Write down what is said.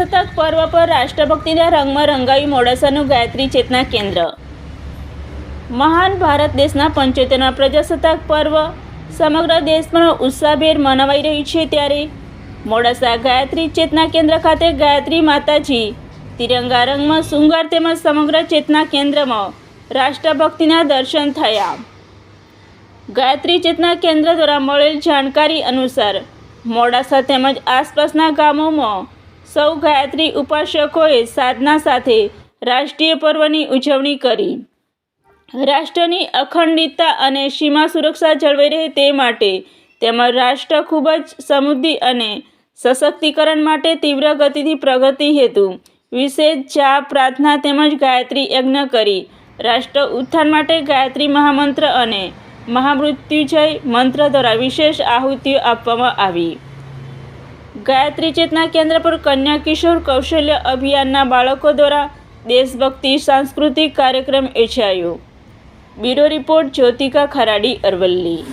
પ્રજાસત્તાક પર્વ પર રાષ્ટ્રભક્તિના રંગમાં રંગાયું મોડાસાનું ગાયત્રી ચેતના કેન્દ્ર। મહાન ભારત દેશના 75મા પ્રજાસત્તાક પર્વ સમગ્ર દેશમાં ઉત્સાહભેર મનાવાઈ રહ્યું છે, ત્યારે મોડાસા ગાયત્રી ચેતના કેન્દ્ર ખાતે ગાયત્રી માતાજી તિરંગા રંગમાં શૃંગાર તેમજ સમગ્ર ચેતના કેન્દ્રમાં રાષ્ટ્રભક્તિના દર્શન થયા। ગાયત્રી ચેતના કેન્દ્ર દ્વારા મળેલ જાણકારી અનુસાર મોડાસા તેમજ આસપાસના ગામોમાં સૌ ગાયત્રી ઉપાસકોએ સાધના સાથે રાષ્ટ્રીય પર્વની ઉજવણી કરી। રાષ્ટ્રની અખંડિતતા અને સીમા સુરક્ષા જળવાઈ રહે તે માટે તેમજ રાષ્ટ્ર ખૂબ જ સમૃદ્ધિ અને સશક્તિકરણ માટે તીવ્ર ગતિથી પ્રગતિ હેતુ વિશેષ જાપ, પ્રાર્થના તેમજ ગાયત્રી યજ્ઞ કરી રાષ્ટ્ર ઉત્થાન માટે ગાયત્રી મહામંત્ર અને મહામૃત્યુંજય મંત્ર દ્વારા વિશેષ આહુતિઓ આપવામાં આવી। ગાયત્રી ચેતના કેન્દ્ર પર કન્યા કિશોર કૌશલ્ય અભિયાનના બાળકો દ્વારા દેશભક્તિ સાંસ્કૃતિક કાર્યક્રમ યોજાયો। Bureau report Jyothika Kharadi, Aravalli.